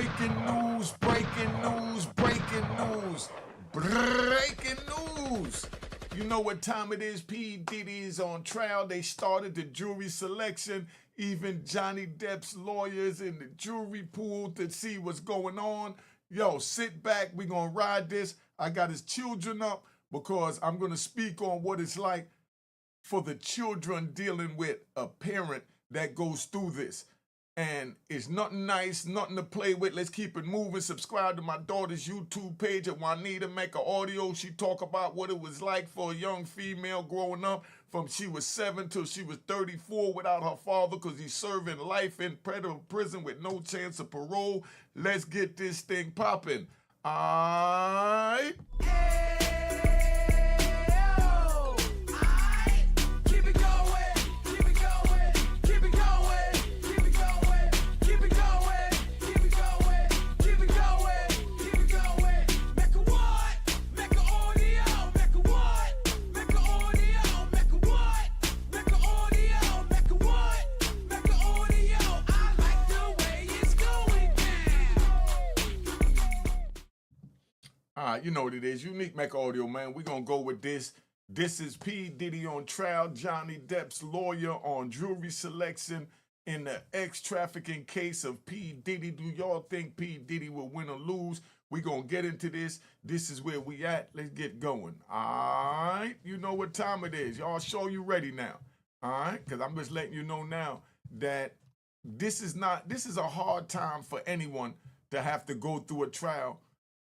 Breaking news, breaking news, breaking news, breaking news. You know what time it is? P Diddy is on trial. They started the jury selection. Even Johnny Depp's lawyers in the jury pool to see what's going on. Yo, sit back. We're going to ride this. I got his children up because I'm going to speak on what it's like for the children dealing with a parent that goes through this. And it's nothing nice, nothing to play with. Let's keep it moving. Subscribe to my daughter's YouTube page at Unique Mecca Audio. She talk about what it was like for a young female growing up from she was 7 till she was 34 without her father because he's serving life in federal prison with no chance of parole. Let's get this thing popping. All right. You know what it is. Unique Mecca Audio, man. We're going to go with this. This is P Diddy on trial. Johnny Depp's lawyer on jury selection in the ex-trafficking case of P Diddy. Do y'all think P Diddy will win or lose? We're going to get into this. This is where we at. Let's get going. All right. You know what time it is. Y'all sure you ready now? All right. Because I'm just letting you know now that this is a hard time for anyone to have to go through a trial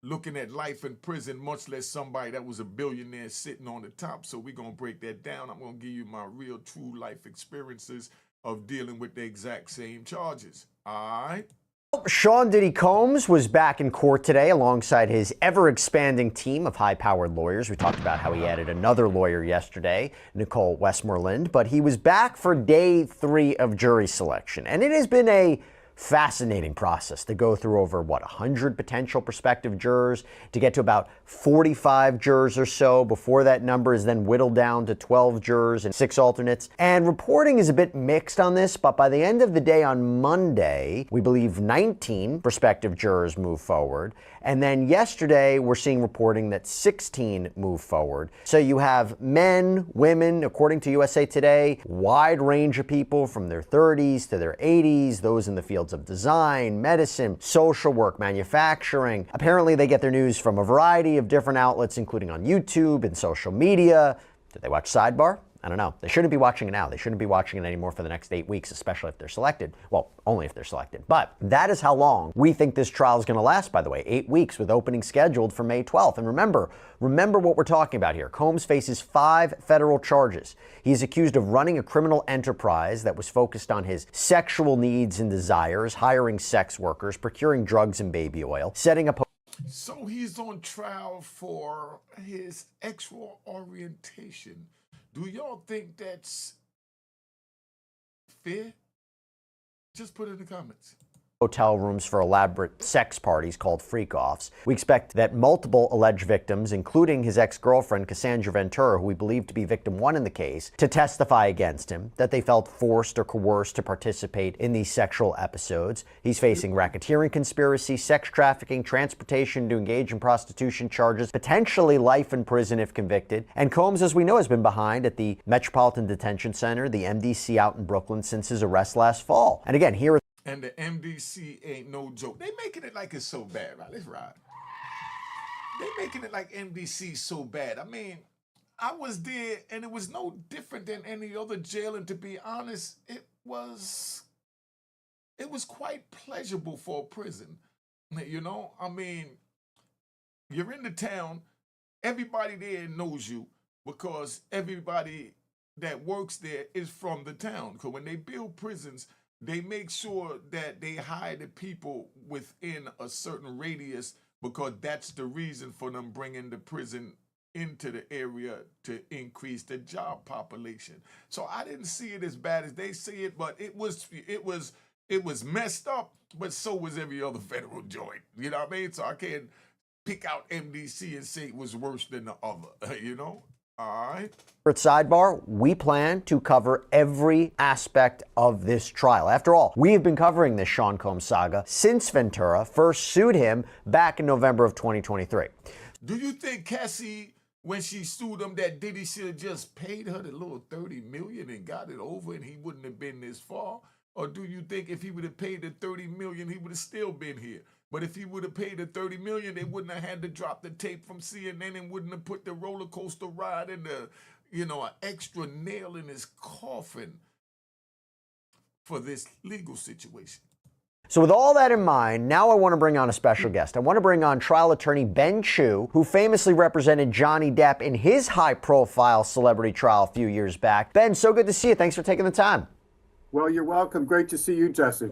looking at life in prison, much less somebody that was a billionaire sitting on the top. So we're going to break that down. I'm going to give you my real, true life experiences of dealing with the exact same charges. All right? Sean Diddy Combs was back in court today alongside his ever-expanding team of high-powered lawyers. We talked about how he added another lawyer yesterday, Nicole Westmoreland, but he was back for day 3 of jury selection. And it has been a fascinating process to go through over, 100 potential prospective jurors to get to about 45 jurors or so before that number is then whittled down to 12 jurors and 6 alternates. And reporting is a bit mixed on this, but by the end of the day on Monday, we believe 19 prospective jurors move forward. And then yesterday, we're seeing reporting that 16 move forward. So you have men, women, according to USA Today, wide range of people from their 30s to their 80s, those in the fields of design, medicine, social work, manufacturing. Apparently, they get their news from a variety of different outlets, including on YouTube and social media. Did they watch Sidebar? I don't know. They shouldn't be watching it now. They shouldn't be watching it anymore for the next 8 weeks, especially if they're selected. Well, only if they're selected. But that is how long we think this trial is going to last, by the way. 8 weeks with opening scheduled for May 12th. And remember what we're talking about here. Combs faces 5 federal charges. He's accused of running a criminal enterprise that was focused on his sexual needs and desires, hiring sex workers, procuring drugs and baby oil, setting up. So he's on trial for his sexual orientation. Do y'all think that's fair? Just put it in the comments. Hotel rooms for elaborate sex parties called freak-offs. We expect that multiple alleged victims, including his ex-girlfriend Cassandra Ventura, who we believe to be victim 1 in the case, to testify against him, that they felt forced or coerced to participate in these sexual episodes. He's facing racketeering conspiracy, sex trafficking, transportation to engage in prostitution charges, potentially life in prison if convicted. And Combs, as we know, has been behind at the Metropolitan Detention Center, the MDC out in Brooklyn, since his arrest last fall. And again, here and the MDC ain't no joke. They making it like it's so bad, right? Let's ride. They making it like MDC so bad. I mean, I was there and it was no different than any other jail. And to be honest, it was quite pleasurable for a prison. You know, I mean, you're in the town, everybody there knows you because everybody that works there is from the town. Because when they build prisons, they make sure that they hire the people within a certain radius because that's the reason for them bringing the prison into the area to increase the job population. So I didn't see it as bad as they see it, but it was messed up, but so was every other federal joint. You know what I mean? So I can't pick out MDC and say it was worse than the other, you know? All right. At Sidebar, we plan to cover every aspect of this trial. After all, we have been covering this Sean Combs saga since Ventura first sued him back in November of 2023. Do you think Cassie, when she sued him, that Diddy should have just paid her the little $30 million and got it over and he wouldn't have been this far? Or do you think if he would have paid the $30 million, he would have still been here? But if he would have paid the $30 million, they wouldn't have had to drop the tape from CNN and wouldn't have put the roller coaster ride and an extra nail in his coffin for this legal situation. So with all that in mind, now I want to bring on a special guest. I want to bring on trial attorney Ben Chew, who famously represented Johnny Depp in his high-profile celebrity trial a few years back. Ben, so good to see you. Thanks for taking the time. Well, you're welcome. Great to see you, Jesse.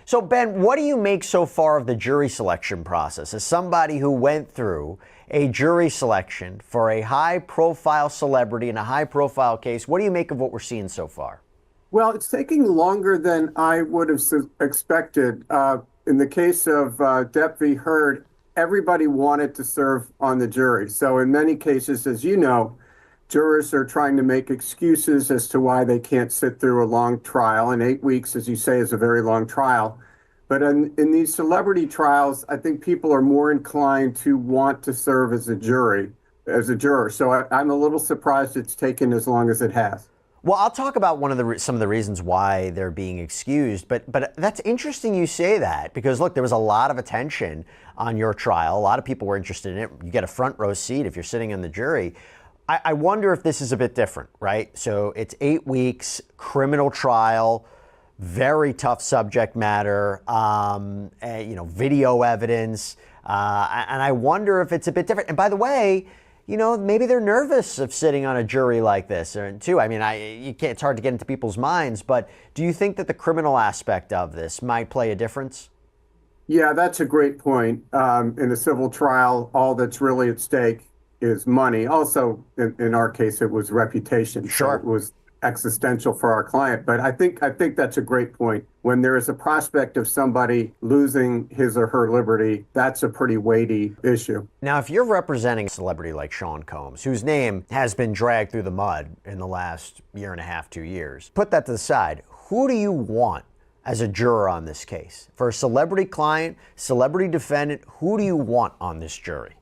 So, Ben, what do you make so far of the jury selection process? As somebody who went through a jury selection for a high-profile celebrity in a high-profile case, what do you make of what we're seeing so far? Well, it's taking longer than I would have expected. In the case of Depp v. Heard, everybody wanted to serve on the jury. So in many cases, as you know, jurors are trying to make excuses as to why they can't sit through a long trial. And 8 weeks, as you say, is a very long trial. But in these celebrity trials, I think people are more inclined to want to serve as a juror. So I'm a little surprised it's taken as long as it has. Well, I'll talk about some of the reasons why they're being excused, but that's interesting you say that, because look, there was a lot of attention on your trial. A lot of people were interested in it. You get a front row seat if you're sitting in the jury. I wonder if this is a bit different, right? So it's 8 weeks, criminal trial, very tough subject matter, video evidence, and I wonder if it's a bit different. And by the way, maybe they're nervous of sitting on a jury like this, too. I mean, it's hard to get into people's minds, but do you think that the criminal aspect of this might play a difference? Yeah, that's a great point. In a civil trial, all that's really at stake is money. Also, in our case, it was reputation. Sure. So it was existential for our client. But I think that's a great point. When there is a prospect of somebody losing his or her liberty, that's a pretty weighty issue. Now, if you're representing a celebrity like Sean Combs, whose name has been dragged through the mud in the last year and a half, 2 years, put that to the side. Who do you want as a juror on this case? For a celebrity client, celebrity defendant, who do you want on this jury?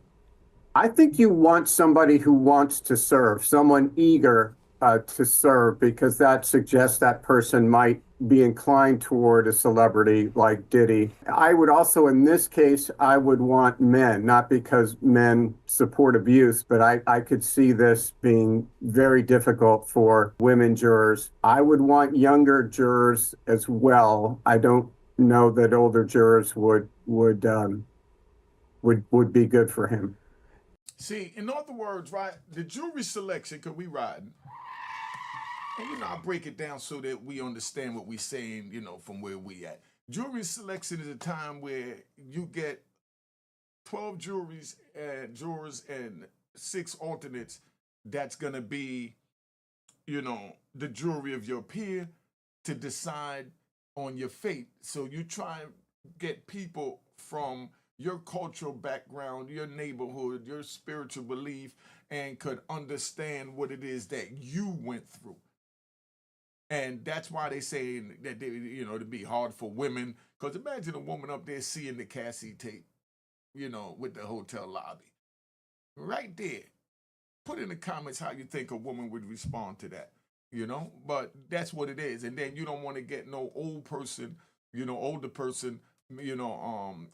I think you want somebody who wants to serve, someone eager to serve, because that suggests that person might be inclined toward a celebrity like Diddy. I would also, in this case, I would want men, not because men support abuse, but I could see this being very difficult for women jurors. I would want younger jurors as well. I don't know that older jurors would be good for him. See, in other words, right, the jury selection, because we riding, and I break it down so that we understand what we're saying, from where we at. Jury selection is a time where you get 12 jurors and 6 alternates. That's going to be, the jury of your peer to decide on your fate. So you try and get people from your cultural background, your neighborhood, your spiritual belief, and could understand what it is that you went through. And that's why they say that it'd be hard for women. Because imagine a woman up there seeing the Cassie tape, with the hotel lobby. Right there. Put in the comments how you think a woman would respond to that, But that's what it is. And then you don't want to get no older person,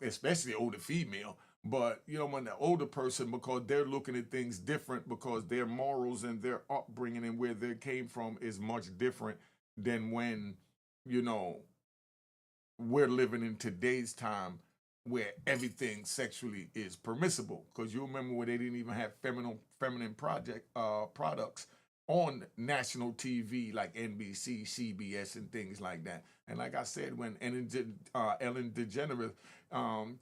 especially older female. But you don't want the older person because they're looking at things different, because their morals and their upbringing and where they came from is much different than when, we're living in today's time where everything sexually is permissible. Because you remember where they didn't even have feminine products on national TV like NBC, CBS, and things like that. And like I said, when Ellen DeGeneres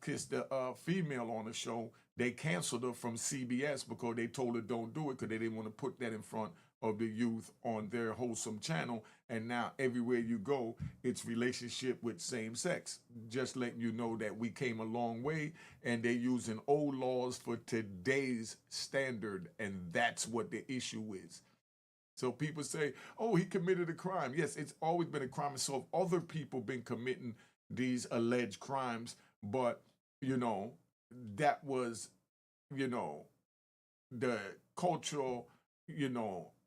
kissed a female on the show, they canceled her from CBS because they told her don't do it, because they didn't want to put that in front of the youth on their wholesome channel. and now everywhere you go, it's relationship with same sex. Just letting you know that we came a long way, and they're using old laws for today's standard, and that's what the issue is. So people say, oh, he committed a crime. Yes, it's always been a crime. And so have other people been committing these alleged crimes, but, that was, the cultural,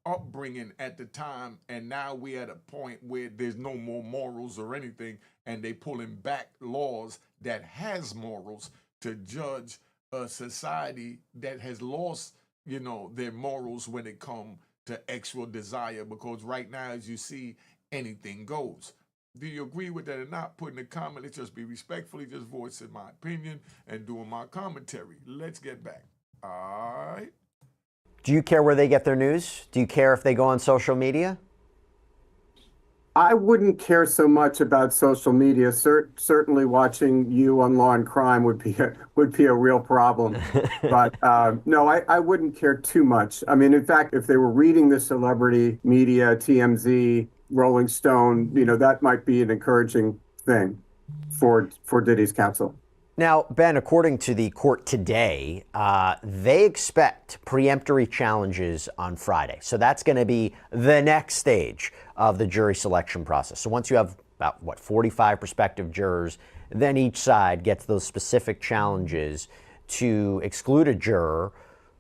upbringing at the time, and now we're at a point where there's no more morals or anything, and they pulling back laws that has morals to judge a society that has lost, their morals when it come to actual desire, because right now, as you see, anything goes. Do you agree with that or not? Put in the comment. Let's just be respectfully just voicing my opinion and doing my commentary. Let's get back. All right. Do you care where they get their news? Do you care if they go on social media? I wouldn't care so much about social media. Certainly, watching you on Law and Crime would be a real problem. But no, I wouldn't care too much. I mean, in fact, if they were reading the celebrity media, TMZ, Rolling Stone, that might be an encouraging thing for Diddy's counsel. Now, Ben, according to the court today, they expect peremptory challenges on Friday. So that's going to be the next stage of the jury selection process. So once you have about, 45 prospective jurors, then each side gets those specific challenges to exclude a juror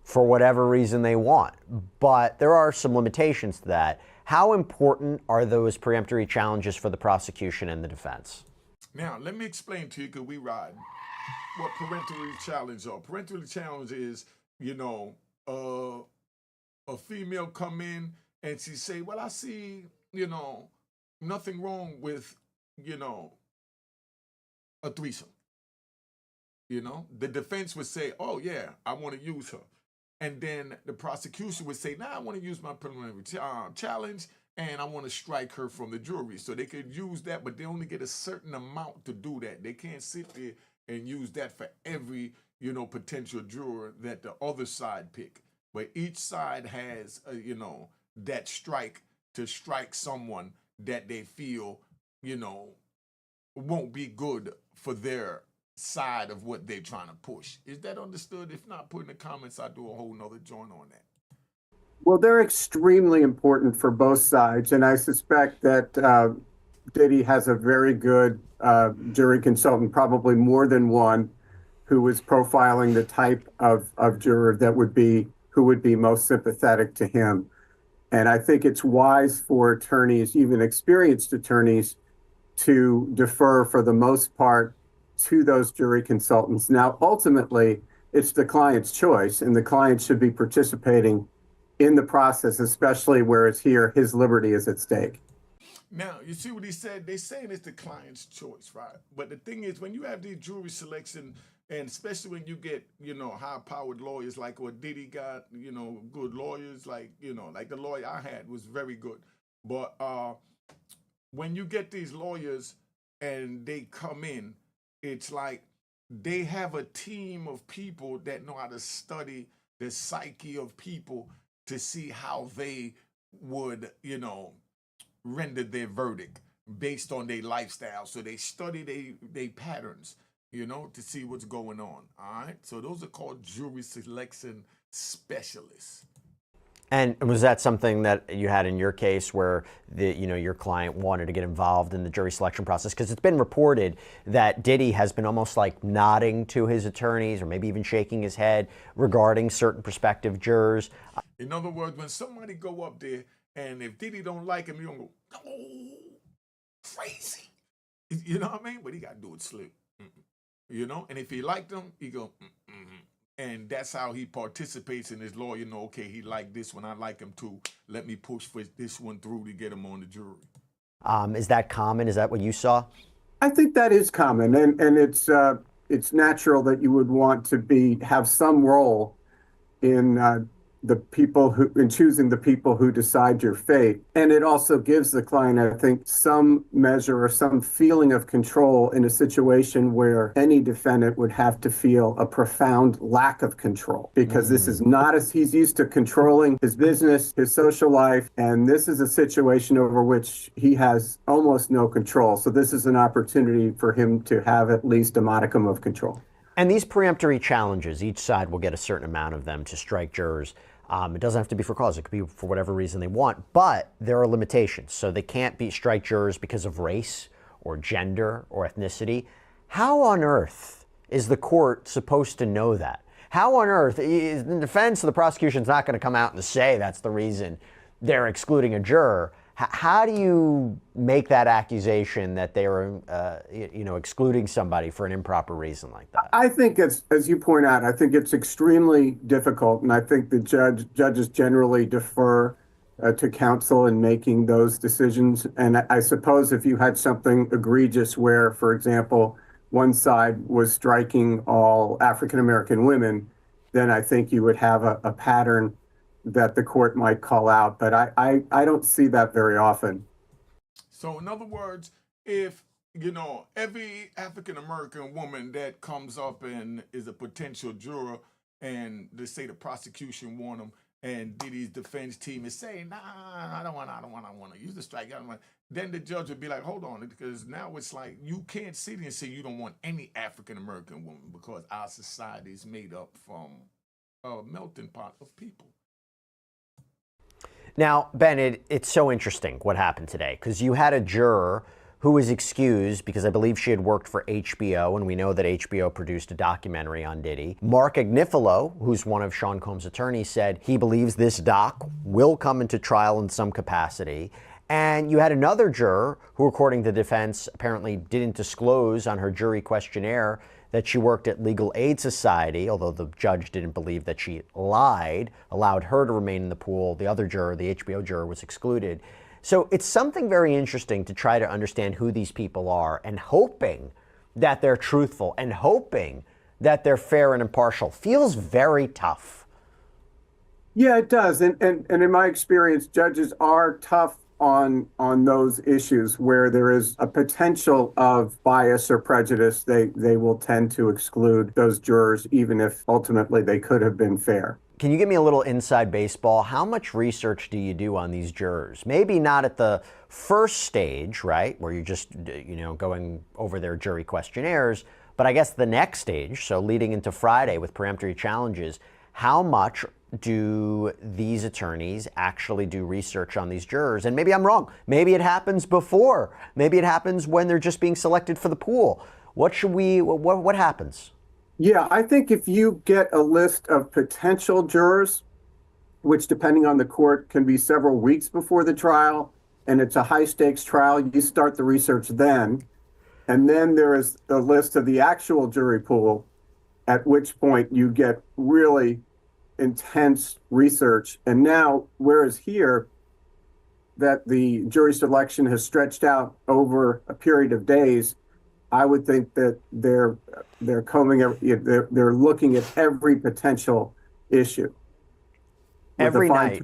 for whatever reason they want. But there are some limitations to that. How important are those peremptory challenges for the prosecution and the defense? Now, let me explain to you, because we ride, what peremptory challenge are. Peremptory challenge is, a female come in and she say, well, I see, nothing wrong with, a threesome. The defense would say, oh yeah, I want to use her. And then the prosecution would say, I want to use my preliminary challenge, and I want to strike her from the jury. So they could use that, but they only get a certain amount to do that. They can't sit there and use that for every, potential juror that the other side pick. But each side has, that strike to strike someone that they feel, won't be good for their side of what they're trying to push. Is that understood? If not, put in the comments. I'll do a whole nother joint on that. Well, they're extremely important for both sides, and I suspect that Diddy has a very good jury consultant, probably more than one, who is profiling the type of juror who would be most sympathetic to him. And I think it's wise for attorneys, even experienced attorneys, to defer for the most part to those jury consultants. Now, ultimately, it's the client's choice, and the client should be participating in the process, especially where it's here, his liberty is at stake. Now, you see what he said? They're saying it's the client's choice, right? But the thing is, when you have these jury selection, and especially when you get, high-powered lawyers like what Diddy got, good lawyers, like the lawyer I had was very good. But when you get these lawyers and they come in, it's like they have a team of people that know how to study the psyche of people to see how they would, render their verdict based on their lifestyle. So they study they patterns, to see what's going on. All right. So those are called jury selection specialists. And was that something that you had in your case where your client wanted to get involved in the jury selection process? Because it's been reported that Diddy has been almost like nodding to his attorneys or maybe even shaking his head regarding certain prospective jurors. In other words, when somebody go up there and if Diddy don't like him, you don't go, oh, crazy. You know what I mean? But he got to do it slick. And if he liked him, he go, And that's how he participates in his law. Okay, he liked this one. I like him too. Let me push for this one through to get him on the jury. Is that common? Is that what you saw? I think that is common, and it's natural that you would want to have some role in the people who, in choosing the people who decide your fate. And it also gives the client, I think, some measure or some feeling of control in a situation where any defendant would have to feel a profound lack of control, because this is not as he's used to controlling his business, his social life, and this is a situation over which he has almost no control. So this is an opportunity for him to have at least a modicum of control. And these peremptory challenges, each side will get a certain amount of them to strike jurors. It doesn't have to be for cause. It could be for whatever reason they want, but there are limitations. So they can't strike jurors because of race or gender or ethnicity. How on earth is the court supposed to know that? How on earth, the defense or the prosecution's not going to come out and say that's the reason they're excluding a juror. How do you make that accusation that they are, excluding somebody for an improper reason like that? I think it's, as you point out, I think it's extremely difficult, and I think the judges generally defer to counsel in making those decisions. And I suppose if you had something egregious where, for example, one side was striking all African American women, then I think you would have a pattern that the court might call out, but I don't see that very often. So in other words, if every African American woman that comes up and is a potential juror, and they say the prosecution want them, and Diddy's defense team is saying, nah, I don't want to use the strike. Then the judge would be like, hold on, because now it's like you can't sit and say you don't want any African American woman because our society is made up from a melting pot of people. Now, Ben, it's so interesting what happened today, because you had a juror who was excused because I believe she had worked for HBO, and we know that HBO produced a documentary on Diddy. Mark Agnifilo, who's one of Sean Combs' attorneys, said he believes this doc will come into trial in some capacity. And you had another juror who, according to the defense, apparently didn't disclose on her jury questionnaire that she worked at Legal Aid Society, although the judge didn't believe that she lied, allowed her to remain in the pool. The other juror, the HBO juror, was excluded. So it's something very interesting to try to understand who these people are, and hoping that they're truthful and hoping that they're fair and impartial feels very tough. Yeah, it does. And in my experience, judges are tough on those issues where there is a potential of bias or prejudice. They will tend to exclude those jurors, even if ultimately they could have been fair. Can you give me a little inside baseball? How much research do you do on these jurors? Maybe not at the first stage, right, where you're just going over their jury questionnaires, but I guess the next stage, so leading into Friday with peremptory challenges, how much do these attorneys actually do research on these jurors? And maybe I'm wrong. Maybe it happens before. Maybe it happens when they're just being selected for the pool. What happens? Yeah, I think if you get a list of potential jurors, which depending on the court can be several weeks before the trial, and it's a high stakes trial, you start the research then. And then there is a list of the actual jury pool, at which point you get really intense research. And now, whereas here, that the jury selection has stretched out over a period of days, I would think that they're looking at every potential issue. Every night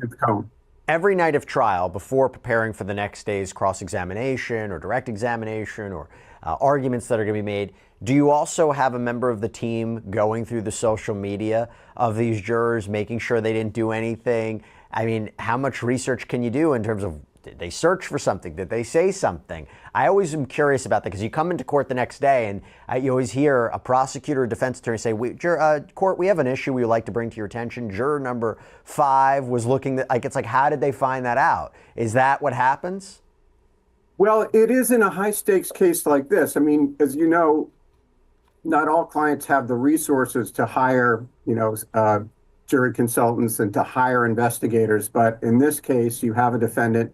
of trial, before preparing for the next day's cross-examination or direct examination or arguments that are going to be made, do you also have a member of the team going through the social media of these jurors, making sure they didn't do anything? I mean, how much research can you do in terms of, did they search for something? Did they say something? I always am curious about that, because you come into court the next day and you always hear a prosecutor or defense attorney say, court, we have an issue we would like to bring to your attention. Juror number 5 was looking, it's like, how did they find that out? Is that what happens? Well, it is in a high stakes case like this. I mean, as you know, not all clients have the resources to hire, jury consultants and to hire investigators. But in this case, you have a defendant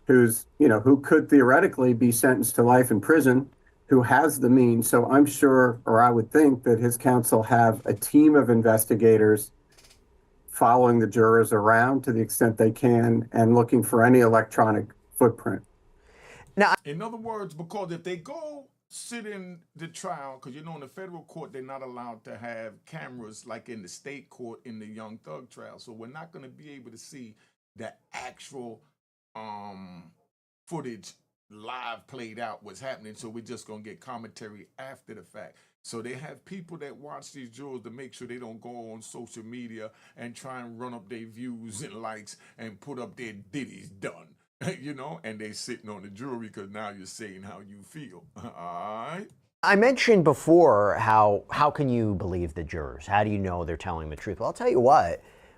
who could theoretically be sentenced to life in prison, who has the means. So I'm sure, or I would think, that his counsel have a team of investigators following the jurors around to the extent they can and looking for any electronic footprint. In other words, because if they go sit in the trial, because you know in the federal court they're not allowed to have cameras like in the state court in the Young Thug trial. So we're not going to be able to see the actual footage live played out what's happening. So we're just going to get commentary after the fact. So they have people that watch these jurors to make sure they don't go on social media and try and run up their views and likes and put up their Diddy's done. You know, and they sitting on the jury because now you're saying how you feel. All right. I mentioned before how can you believe the jurors? How do you know they're telling the truth? Well, I'll tell you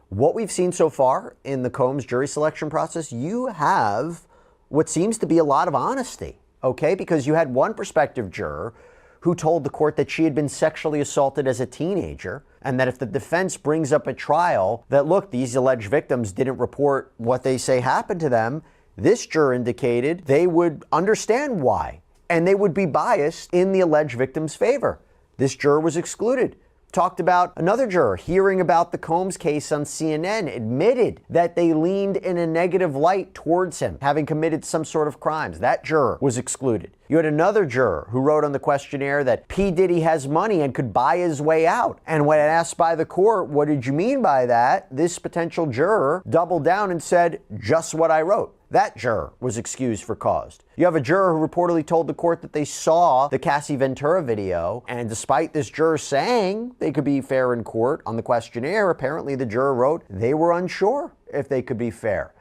what we've seen so far in the Combs jury selection process, you have what seems to be a lot of honesty, okay? Because you had one prospective juror who told the court that she had been sexually assaulted as a teenager, and that if the defense brings up at trial that, look, these alleged victims didn't report what they say happened to them, this juror indicated they would understand why, and they would be biased in the alleged victim's favor. This juror was excluded. Talked about another juror hearing about the Combs case on CNN, admitted that they leaned in a negative light towards him, having committed some sort of crimes. That juror was excluded. You had another juror who wrote on the questionnaire that P Diddy has money and could buy his way out. And when asked by the court, what did you mean by that? This potential juror doubled down and said, just what I wrote. That juror was excused for cause. You have a juror who reportedly told the court that they saw the Cassie Ventura video, and despite this juror saying they could be fair in court on the questionnaire, apparently the juror wrote they were unsure if they could be fair.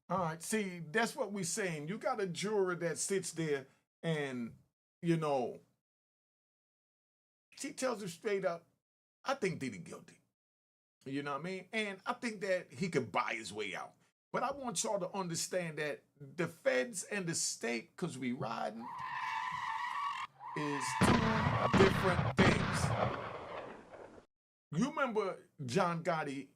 All right, see, that's what we're saying. You got a juror that sits there and, you know, she tells him straight up, I think Diddy guilty. You know what I mean? And I think that he could buy his way out. But I want y'all to understand that the feds and the state, because we riding, is two different things. You remember John Gotti,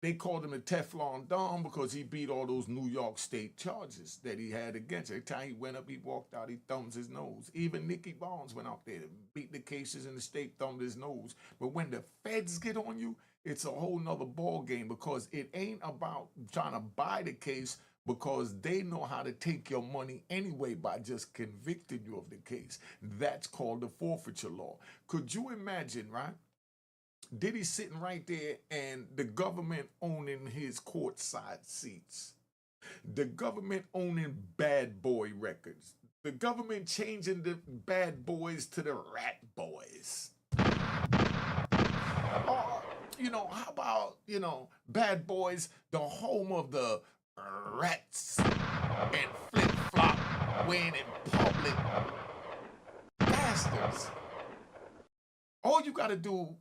they called him a Teflon Don because he beat all those New York State charges that he had against him. Every time he went up, he walked out, he thumbs his nose. Even Nicky Barnes went out there, beat the cases in the state, thumbed his nose. But when the feds get on you, it's a whole nother ball game, because it ain't about trying to buy the case, because they know how to take your money anyway by just convicting you of the case. That's called the forfeiture law. Could you imagine, right? Diddy sitting right there and the government owning his courtside seats. The government owning Bad Boy Records. The government changing the Bad Boys to the Rat Boys. Or, you know, how about, you know, Bad Boys, the home of the rats and flip-flop wearing in public bastards. All you got to do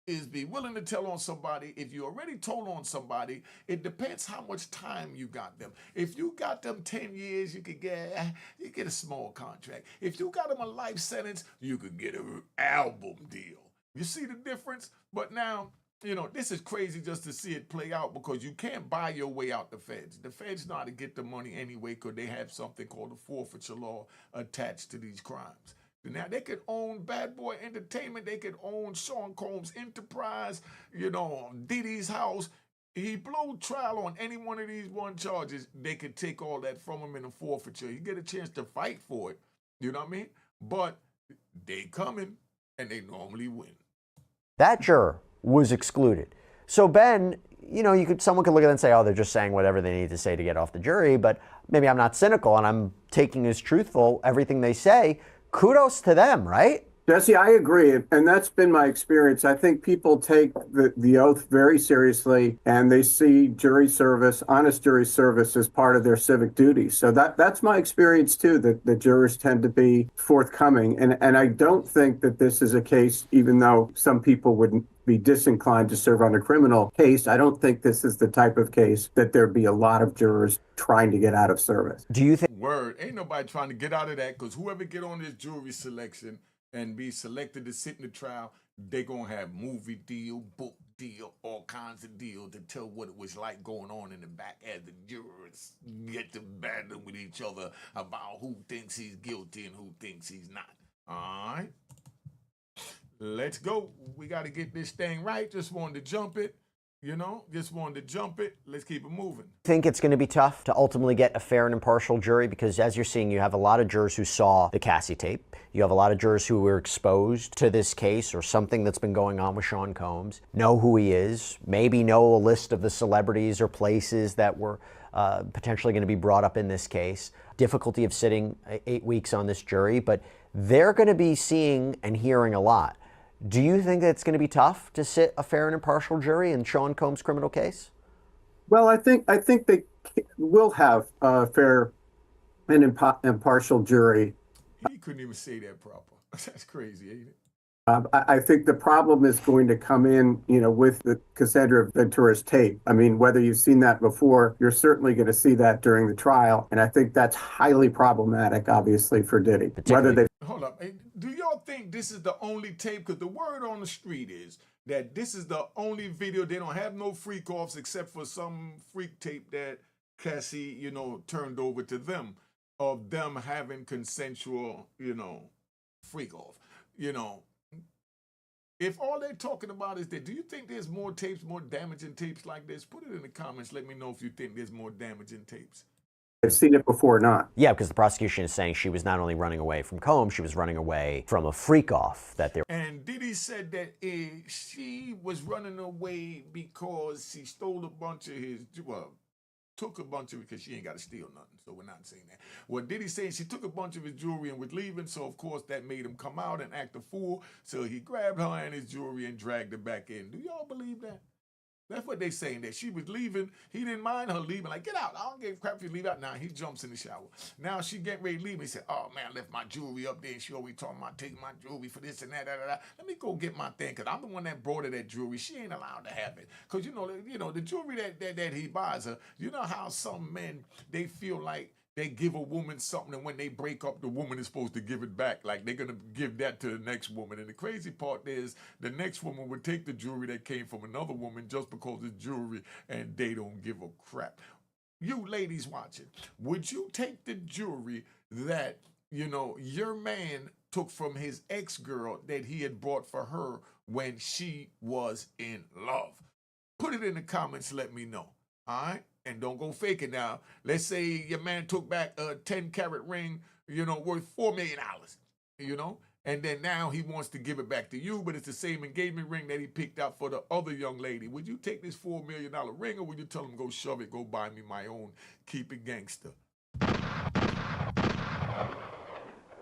is be willing to tell on somebody. If you already told on somebody, it depends how much time you got them. If you got them 10 years, you could get a small contract. If you got them a life sentence, you could get an album deal. You see the difference? But now, you know, this is crazy just to see it play out, because you can't buy your way out the feds. The feds know how to get the money anyway, because they have something called the forfeiture law attached to these crimes. Now, they could own Bad Boy Entertainment. They could own Sean Combs' Enterprise, you know, Diddy's house. He blew trial on any one of these one charges. They could take all that from him in a forfeiture. You get a chance to fight for it. You know what I mean? But they coming, and they normally win. That juror was excluded. So Ben, you know, someone could look at it and say, oh, they're just saying whatever they need to say to get off the jury, but maybe I'm not cynical and I'm taking as truthful everything they say. Kudos to them, right? Jesse, I agree. And that's been my experience. I think people take the oath very seriously, and they see jury service, honest jury service, as part of their civic duty. So that's my experience, too, that the jurors tend to be forthcoming. And I don't think that this is a case, even though some people wouldn't be disinclined to serve on a criminal case, I don't think this is the type of case that there'd be a lot of jurors trying to get out of service. Do you think? Word. Ain't nobody trying to get out of that, because whoever get on this jury selection and be selected to sit in the trial, they gonna have movie deal, book deal, all kinds of deals to tell what it was like going on in the back as the jurors get to battle with each other about who thinks he's guilty and who thinks he's not. All right, let's go. We got to get this thing right. Just wanted to jump it. Just wanted to jump it. Let's keep it moving. Think it's going to be tough to ultimately get a fair and impartial jury? Because as you're seeing, you have a lot of jurors who saw the Cassie tape. You have a lot of jurors who were exposed to this case or something that's been going on with Sean Combs, know who he is, maybe know a list of the celebrities or places that were potentially going to be brought up in this case. Difficulty of sitting 8 weeks on this jury, but they're going to be seeing and hearing a lot. Do you think that it's going to be tough to sit a fair and impartial jury in Sean Combs' criminal case? Well, I think they will have a fair and impartial jury. He couldn't even say that proper. That's crazy, ain't it? I think the problem is going to come in, with the Cassandra Ventura's tape. I mean, whether you've seen that before, you're certainly going to see that during the trial. And I think that's highly problematic, obviously, for Diddy. Hold up. Hey, do y'all think this is the only tape? Because the word on the street is that this is the only video. They don't have no freak offs except for some freak tape that Cassie, turned over to them of them having consensual, freak off. If all they're talking about is that, do you think there's more tapes, more damaging tapes like this? Put it in the comments. Let me know if you think there's more damaging tapes. I've seen it before or not. Yeah, because the prosecution is saying she was not only running away from Combs, she was running away from a freak-off that they were. And Diddy said that she was running away because she stole a bunch of his, took a bunch of it, because she ain't got to steal nothing, so we're not saying that. What Diddy saying, she took a bunch of his jewelry and was leaving, so of course that made him come out and act a fool, so he grabbed her and his jewelry and dragged her back in. Do y'all believe that? That's what they saying, that she was leaving. He didn't mind her leaving. Like, get out. I don't give a crap if you leave out. Now he jumps in the shower. Now she getting ready to leave. He said, oh, man, I left my jewelry up there. And she always talking about taking my jewelry for this and that. Let me go get my thing, because I'm the one that brought her that jewelry. She ain't allowed to have it. Because, the jewelry that he buys her, you know how some men, they feel like they give a woman something, and when they break up, the woman is supposed to give it back. Like, they're going to give that to the next woman. And the crazy part is the next woman would take the jewelry that came from another woman just because it's jewelry, and they don't give a crap. You ladies watching, would you take the jewelry that, your man took from his ex-girl that he had bought for her when she was in love? Put it in the comments. Let me know. All right? And don't go fake it now. Let's say your man took back a 10-carat ring, worth $4 million, and then now he wants to give it back to you, but it's the same engagement ring that he picked out for the other young lady. Would you take this $4 million ring, or would you tell him, go shove it, go buy me my own, keep it gangster?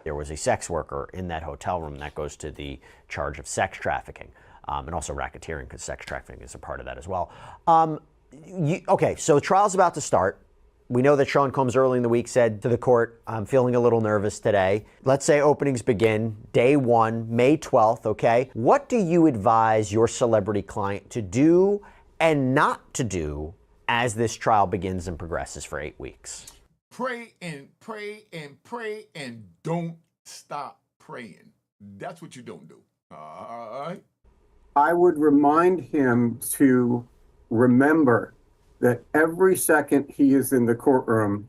There was a sex worker in that hotel room. That goes to the charge of sex trafficking, and also racketeering, because sex trafficking is a part of that as well. Okay, so the trial's about to start. We know that Sean Combs early in the week said to the court, I'm feeling a little nervous today. Let's say openings begin day 1, May 12th, okay? What do you advise your celebrity client to do and not to do as this trial begins and progresses for 8 weeks? Pray and pray and pray, and don't stop praying. That's what you don't do. All right? I would remind him to remember that every second he is in the courtroom,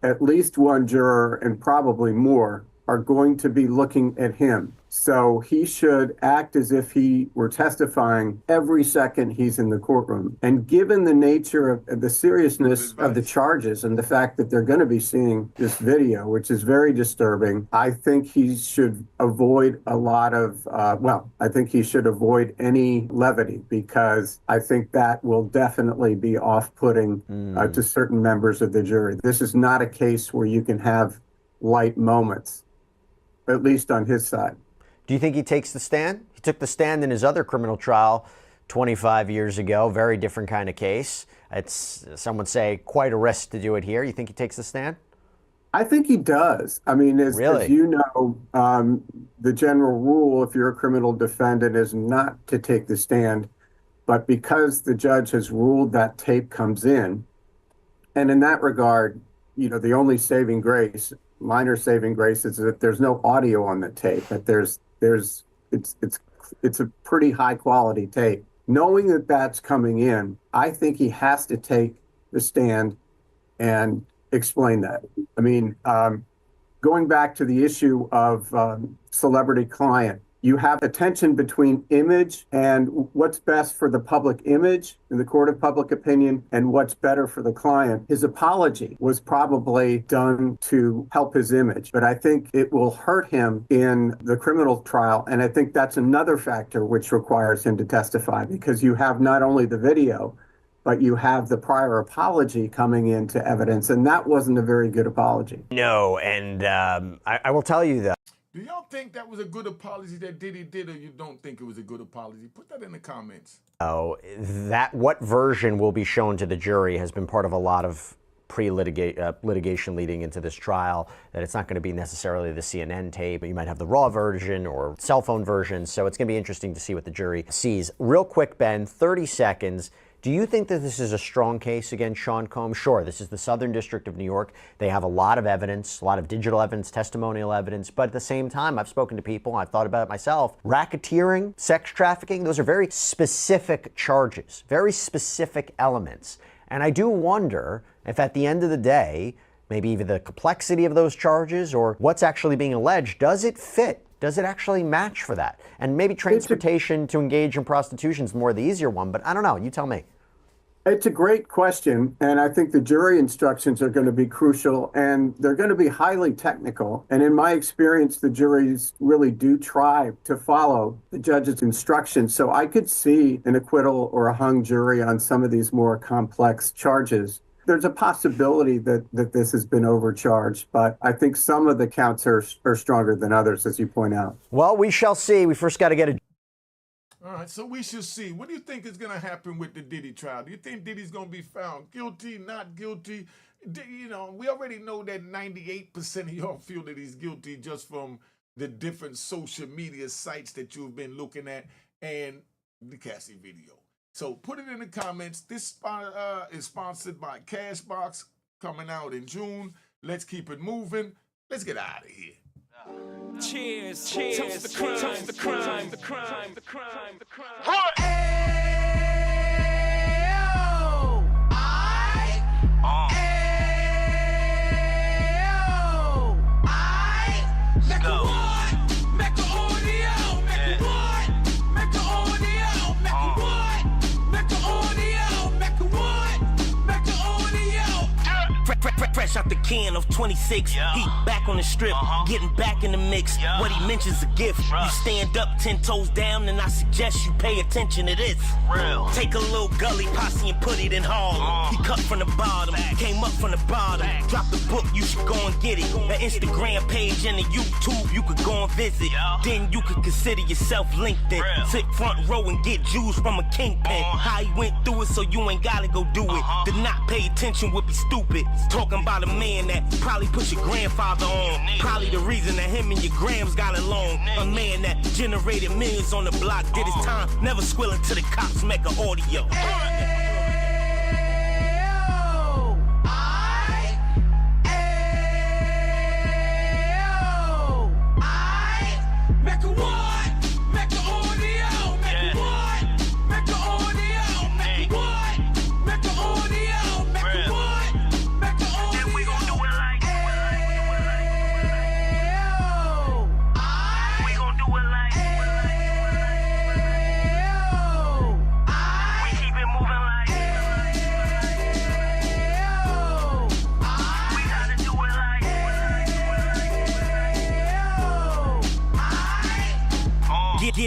at least one juror, and probably more, are going to be looking at him. So he should act as if he were testifying every second he's in the courtroom. And given the nature of the seriousness of the charges and the fact that they're going to be seeing this video, which is very disturbing, I think he should avoid a lot of, I think he should avoid any levity, because I think that will definitely be off-putting to certain members of the jury. This is not a case where you can have light moments, at least on his side. Do you think he takes the stand? He took the stand in his other criminal trial 25 years ago. Very different kind of case. It's, some would say, quite a risk to do it here. You think he takes the stand? I think he does. I mean, as you know, the general rule, if you're a criminal defendant, is not to take the stand. But because the judge has ruled that tape comes in, and in that regard, the only saving grace, minor saving grace, is that there's no audio on the tape, that it's a pretty high quality tape. Knowing that that's coming in, I think he has to take the stand and explain that. I mean, going back to the issue of celebrity client, you have a tension between image and what's best for the public image in the court of public opinion and what's better for the client. His apology was probably done to help his image, but I think it will hurt him in the criminal trial. And I think that's another factor which requires him to testify, because you have not only the video, but you have the prior apology coming into evidence, and that wasn't a very good apology. No, and I will tell you that. Do y'all think that was a good apology that Diddy did, or you don't think it was a good apology? Put that in the comments. Oh, that what version will be shown to the jury has been part of a lot of litigation leading into this trial, that it's not going to be necessarily the CNN tape, but you might have the raw version or cell phone version. So it's going to be interesting to see what the jury sees. Real quick, Ben, 30 seconds. Do you think that this is a strong case against Sean Combs? Sure, this is the Southern District of New York. They have a lot of evidence, a lot of digital evidence, testimonial evidence, but at the same time, I've spoken to people, I've thought about it myself. Racketeering, sex trafficking, those are very specific charges, very specific elements. And I do wonder if at the end of the day, maybe even the complexity of those charges or what's actually being alleged, does it fit? Does it actually match for that? And maybe transportation to engage in prostitution is more the easier one, but I don't know. You tell me. It's a great question, and I think the jury instructions are going to be crucial, and they're going to be highly technical. And in my experience, the juries really do try to follow the judge's instructions. So I could see an acquittal or a hung jury on some of these more complex charges. There's a possibility that this has been overcharged, but I think some of the counts are stronger than others, as you point out. Well, we shall see. We first got to get a... All right, so we should see. What do you think is going to happen with the Diddy trial? Do you think Diddy's going to be found guilty, not guilty? You know, we already know that 98% of y'all feel that he's guilty just from the different social media sites that you've been looking at and the Cassie video. So put it in the comments. This is sponsored by Cashbox, coming out in June. Let's keep it moving. Let's get out of here. Cheers, cheers, toast the crime, toast the crime, the crime, the crime, the crime. What? Fresh out the can of 26, he back on the strip, getting back in the mix. What he mentions a gift. You stand up 10 toes down, and I suggest you pay attention to this. Real. Take a little gully posse and put it in Harlem. He cut from the bottom, came up from the bottom. Drop the book, you should go and get it. The Instagram page and the YouTube, you could go and visit. Then you could consider yourself LinkedIn. Sit front row and get Jews from a kingpin. How he went through it, so you ain't gotta go do it. To not pay attention would be stupid. Talking about a man that probably put your grandfather on. Probably the reason that him and your grams got along. A man that generated millions on the block, did his time, never squilling to the cops, make an audio.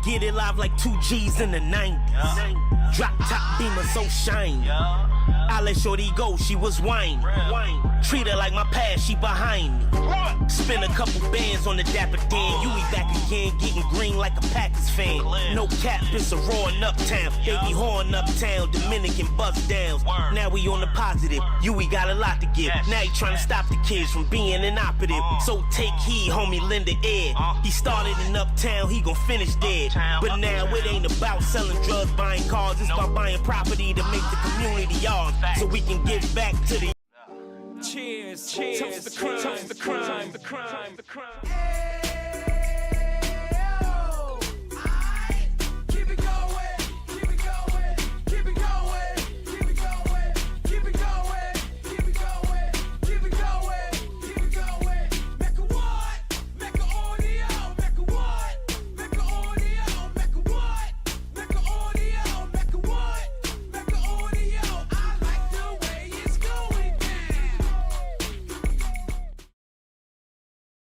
Get it live like 2 G's in the 90s. Drop top beamer so shiny. I let shorty go, she was whining. Treat her like my past, she behind me. Spend a couple bands on the Dapper Dan. You be back again, getting green like a Packers fan. No cap, it's a roaring uptown. They be horn uptown, Dominican bust downs. Now we on the positive, we got a lot to give. Now he trying to stop the kids from being inoperative. So take heed, homie, lend a ear. He started in uptown, he gon' finish dead. But now it ain't about selling drugs, buying cars. It's about buying property to make the community yours, so we can give back to the... Cheers, cheers, toast the crime, the crime, the crime, the crime.